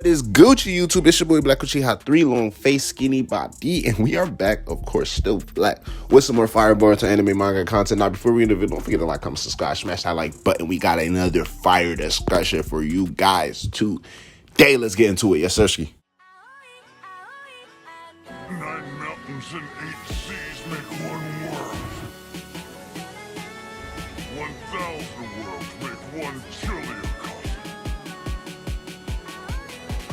It is Gucci YouTube. It's your boy Black Gucci, hot 3 long face, skinny body, and we are back, of course, still black with some more fireball to anime manga content. Now, before we end the video, don't forget to like, comment, subscribe, smash that like button. We got another fire discussion for you guys today. Let's get into it. Yes, Isshiki. 9 mountains and 8 seas make one world. 1,000 worlds make one chiliocosm.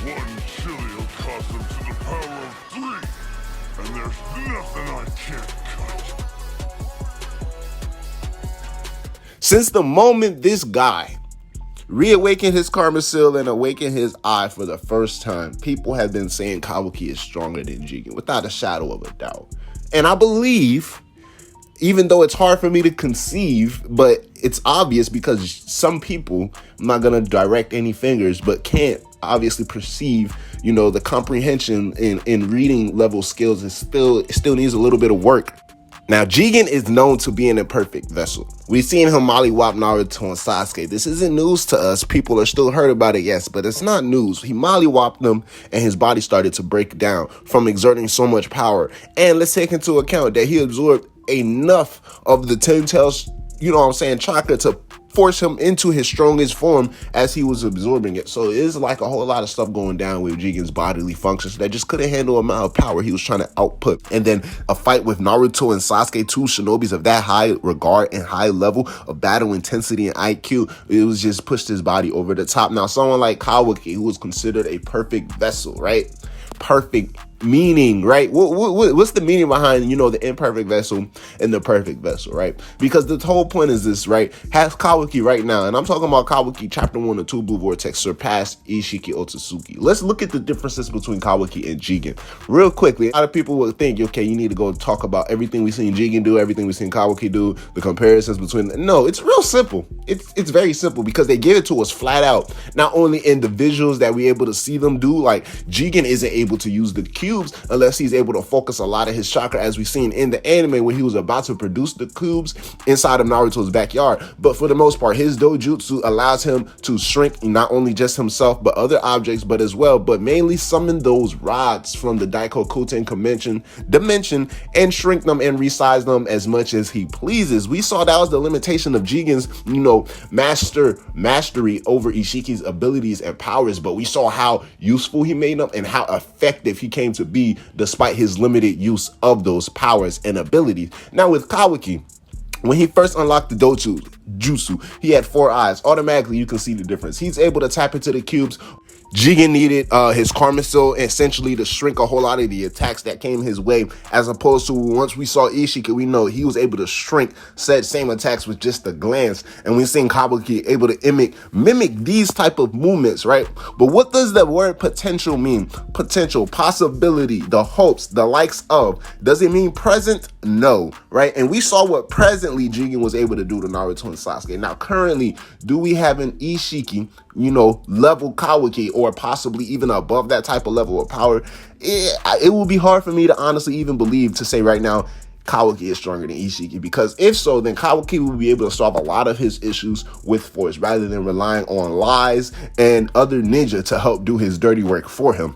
1 chiliocosm to the power of 3, and there's nothing I can't cut. Since the moment this guy reawakened his karma seal and awakened his eye for the first time, people have been saying Kawaki is stronger than Jigen, without a shadow of a doubt. And I believe, even though it's hard for me to conceive, but it's obvious because some people, I'm not going to direct any fingers, but can't obviously perceive, the comprehension in reading level skills is still needs a little bit of work. Now, Jigen is known to be an imperfect vessel. We've seen him mollywop Naruto and Sasuke. This isn't news to us. People are still heard about it, yes, but it's not news. He mollywopped them, and his body started to break down from exerting so much power. And let's take into account that he absorbed enough of the 10 tails, chakra to force him into his strongest form as he was absorbing it. So it is like a whole lot of stuff going down with Jigen's bodily functions that just couldn't handle the amount of power he was trying to output. And then a fight with Naruto and Sasuke, 2 shinobis of that high regard and high level of battle intensity and IQ, it was just pushed his body over the top. Now, someone like Kawaki, who was considered a perfect vessel, right? Perfect meaning, right? What's the meaning behind, the imperfect vessel and the perfect vessel, right? Because the whole point is this, right? Has Kawaki right now, and I'm talking about Kawaki chapter 1 of 2 Blue Vortex, surpassed Isshiki Otsutsuki. Let's look at the differences between Kawaki and Jigen real quickly. A lot of people will think, okay, you need to go talk about everything we've seen Jigen do, everything we've seen Kawaki do, the comparisons between them. No, it's real simple. It's very simple because they give it to us flat out, not only in the visuals that we're able to see them do, like Jigen isn't able to use the cubes unless he's able to focus a lot of his chakra, as we've seen in the anime when he was about to produce the cubes inside of Naruto's backyard. But for the most part, his dojutsu allows him to shrink not only just himself but other objects, but mainly summon those rods from the Daikokuten dimension and shrink them and resize them as much as he pleases. We saw that was the limitation of Jigen's mastery over Ishiki's abilities and powers, but we saw how useful he made them and how effective he came to be despite his limited use of those powers and abilities. Now with Kawaki, when he first unlocked the jutsu, he had 4 eyes. Automatically, you can see the difference. He's able to tap into the cubes. Jigen needed his karma seal essentially to shrink a whole lot of the attacks that came his way, as opposed to once we saw Isshiki, we know he was able to shrink said same attacks with just a glance, and we've seen Kawaki able to mimic these type of movements, right? But what does the word potential mean? Potential, possibility, the hopes, the likes of. Does it mean present? No, right? And we saw what presently Jigen was able to do to Naruto and Sasuke. Now, currently, do we have an Isshiki, level Kawaki, or possibly even above that type of level of power? It will be hard for me to honestly even believe to say right now Kawaki is stronger than Isshiki, because if so, then Kawaki will be able to solve a lot of his issues with force rather than relying on lies and other ninja to help do his dirty work for him.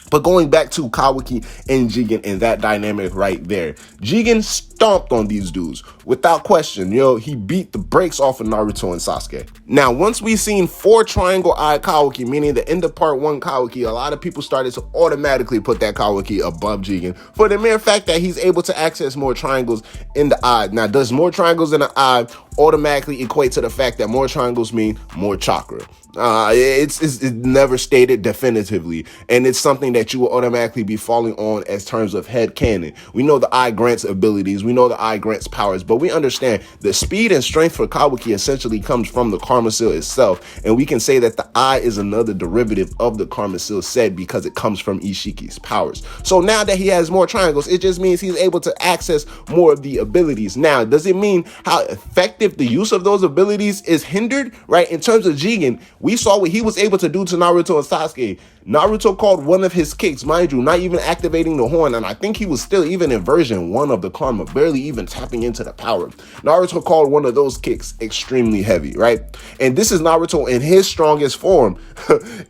But going back to Kawaki and Jigen and that dynamic right there, Jigen stomped on these dudes without question. He beat the brakes off of Naruto and Sasuke. Now, once we seen 4 triangle eye Kawaki, meaning the end of part 1 Kawaki, a lot of people started to automatically put that Kawaki above Jigen for the mere fact that he's able to access more triangles in the eye. Now, does more triangles in the eye automatically equate to the fact that more triangles mean more chakra? It's never stated definitively, and it's something that you will automatically be falling on as terms of headcanon. We know the eye grants abilities, we know the eye grants powers, but we understand the speed and strength for Kawaki essentially comes from the karma seal itself, and we can say that the eye is another derivative of the karma seal said because it comes from Ishiki's powers. So now that he has more triangles, it just means he's able to access more of the abilities. Now, does it mean how effective the use of those abilities is hindered, right? In terms of Jigen, we saw what he was able to do to Naruto and Sasuke. Naruto called one of his kicks, mind you, not even activating the horn, and I think he was still even in version 1 of the karma barely even tapping into the power. Naruto called one of those kicks extremely heavy, right? And this is Naruto in his strongest form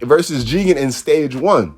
versus Jigen in stage 1.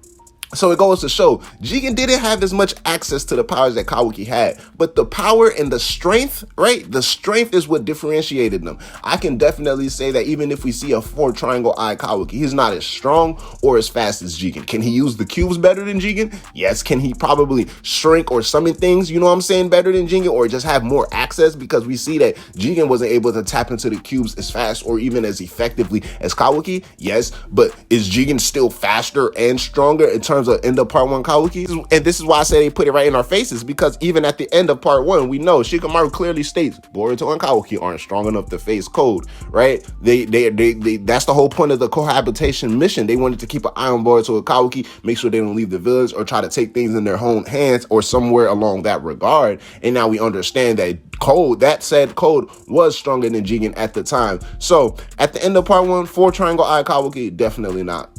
So it goes to show, Jigen didn't have as much access to the powers that Kawaki had, but the power and the strength, right? The strength is what differentiated them. I can definitely say that even if we see a 4 triangle eye Kawaki, he's not as strong or as fast as Jigen. Can he use the cubes better than Jigen? Yes. Can he probably shrink or summon things, you know what I'm saying, better than Jigen, or just have more access? Because we see that Jigen wasn't able to tap into the cubes as fast or even as effectively as Kawaki. Yes, but is Jigen still faster and stronger in terms of end of part 1 Kawaki? And this is why I say they put it right in our faces, because even at the end of part 1, we know Shikamaru clearly states Boruto and Kawaki aren't strong enough to face Code, right? They that's the whole point of the cohabitation mission. They wanted to keep an eye on Boruto and Kawaki, make sure they don't leave the village or try to take things in their own hands or somewhere along that regard. And now we understand that Code was stronger than Jigen at the time. So at the end of part 1, 4 triangle eye Kawaki, definitely not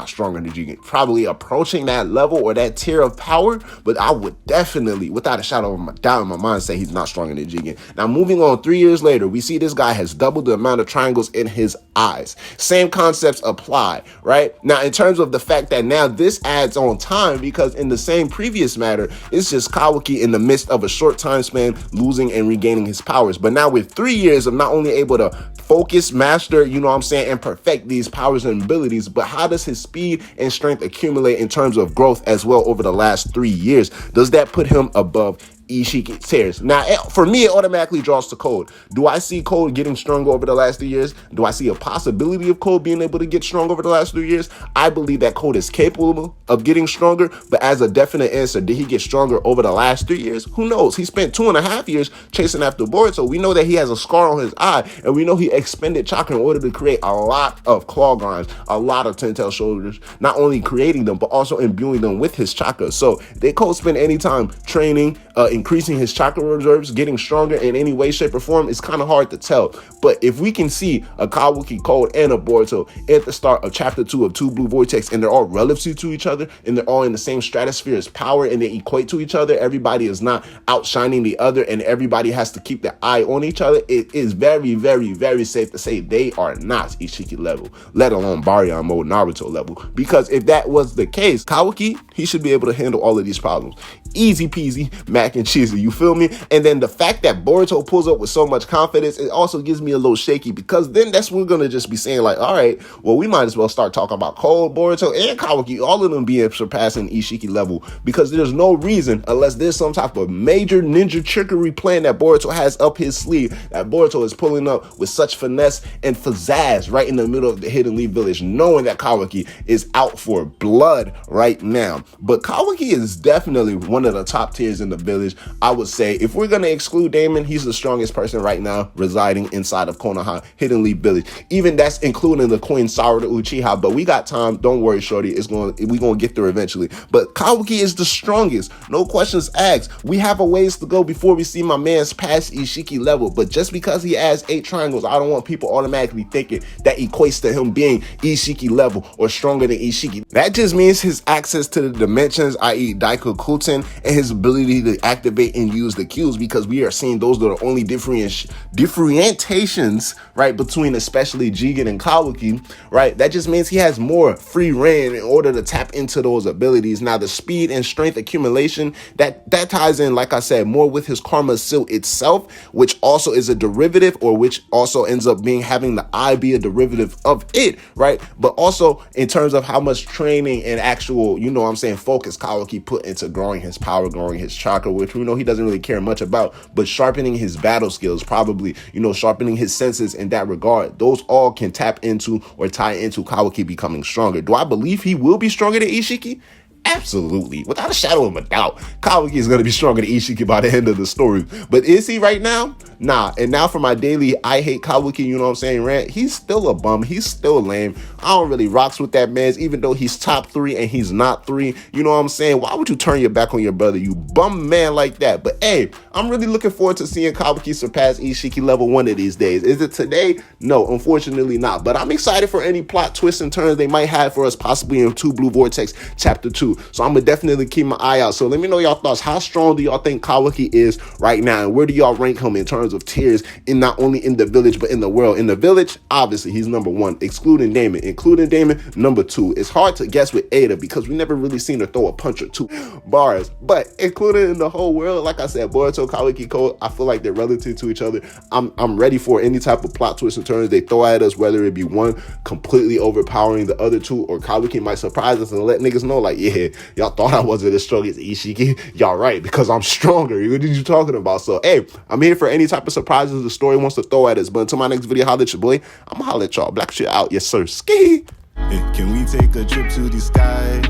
stronger than Jigen. Probably approaching that level or that tier of power, but I would definitely, without a shadow of a doubt in my mind, say he's not stronger than Jigen. Now, moving on, 3 years later, we see this guy has doubled the amount of triangles in his eyes. Same concepts apply, right? Now, in terms of the fact that now this adds on time, because in the same previous matter, it's just Kawaki in the midst of a short time span losing and regaining his powers. But now with 3 years of not only able to focus, master, you know what I'm saying, and perfect these powers and abilities, but how does his speed and strength accumulate in terms of growth as well over the last 3 years? Does that put him above Isshiki tears? Now, for me, it automatically draws to Code. Do I see Code getting stronger over the last 3 years? Do I see a possibility of Code being able to get stronger over the last 3 years? I believe that Code is capable of getting stronger, but as a definite answer, did he get stronger over the last 3 years? Who knows? He spent 2.5 years chasing after Boruto. We know that he has a scar on his eye, and we know he expended chakra in order to create a lot of claw grinds, a lot of 10-tail shoulders, not only creating them, but also imbuing them with his chakra. So did Code spend any time training, increasing his chakra reserves, getting stronger in any way, shape, or form? It's kind of hard to tell. But if we can see a Kawaki, Code, and a Boruto at the start of chapter 2 of Two Blue Vortex, and they're all relative to each other, and they're all in the same stratosphere as power, and they equate to each other, everybody is not outshining the other, and everybody has to keep their eye on each other, it is very, very, very safe to say they are not Isshiki level, let alone Baryon mode Naruto level. Because if that was the case, Kawaki, he should be able to handle all of these problems. Easy peasy, mac and cheesy, you feel me? And then the fact that Boruto pulls up with so much confidence, it also gives me a little shaky, because then that's what we're gonna just be saying, like, all right, well, we might as well start talking about Code, Boruto, and Kawaki, all of them being surpassing Isshiki level, because there's no reason, unless there's some type of major ninja trickery plan that Boruto has up his sleeve, that Boruto is pulling up with such finesse and pizzazz right in the middle of the Hidden Leaf Village, knowing that Kawaki is out for blood right now. But Kawaki is definitely one of the top tiers in the village. I would say, if we're going to exclude Damon, he's the strongest person right now residing inside of Konoha Hidden Leaf Village. Even that's including the Queen Sarada Uchiha, but we got time. Don't worry, shorty. We're going to get there eventually. But Kawaki is the strongest. No questions asked. We have a ways to go before we see my man's past Isshiki level. But just because he has 8 triangles, I don't want people automatically thinking that equates to him being Isshiki level or stronger than Isshiki. That just means his access to the dimensions, i.e. Daikokuten, and his ability to activate and use the cubes, because we are seeing those are the only differentiations, right, between especially Jigen and Kawaki, right? That just means he has more free reign in order to tap into those abilities. Now, the speed and strength accumulation, that ties in, like I said, more with his karma seal itself, which also is a derivative, or which also ends up having the eye be a derivative of it, right? But also in terms of how much training and actual, you know what I'm saying, focus Kawaki put into growing his power, growing his chakra, which we know he doesn't really care much about, but sharpening his battle skills, probably, you know, sharpening his senses in that regard, those all can tap into or tie into Kawaki becoming stronger. Do I believe he will be stronger than Isshiki? Absolutely, without a shadow of a doubt, Kawaki is going to be stronger than Isshiki by the end of the story. But is he right now? Nah. And now for my daily I hate Kawaki, you know what I'm saying, rant, he's still a bum. He's still lame. I don't really rocks with that man, even though he's top 3 and he's not 3. You know what I'm saying? Why would you turn your back on your brother, you bum man like that? But hey, I'm really looking forward to seeing Kawaki surpass Isshiki level 1 of these days. Is it today? No, unfortunately not. But I'm excited for any plot twists and turns they might have for us, possibly in Two Blue Vortex chapter 2. So I'm gonna definitely keep my eye out. So let me know y'all thoughts. How strong do y'all think Kawaki is right now? And where do y'all rank him in terms of tiers, in not only in the village, but in the world? In the village, obviously, he's number 1, excluding Damon. Including Damon, number 2. It's hard to guess with Ada because we never really seen her throw a punch or 2 bars. But including in the whole world, like I said, Boruto, Kawaki, Code, I feel like they're relative to each other. I'm ready for any type of plot twist and turns they throw at us, whether it be one completely overpowering the other two, or Kawaki might surprise us and let niggas know, like, yeah, y'all thought I wasn't as strong as Isshiki. Y'all right, because I'm stronger. What are you talking about? So, hey, I'm here for any type of surprises the story wants to throw at us. But until my next video, holla at your boy. I'm gonna holla at y'all. Black shit out. Yes, sir. Ski. Hey, can we take a trip to the sky?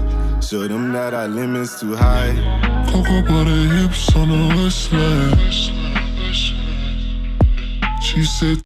Show them that our limit's too high. Cocoa butter hips on the waistline. She said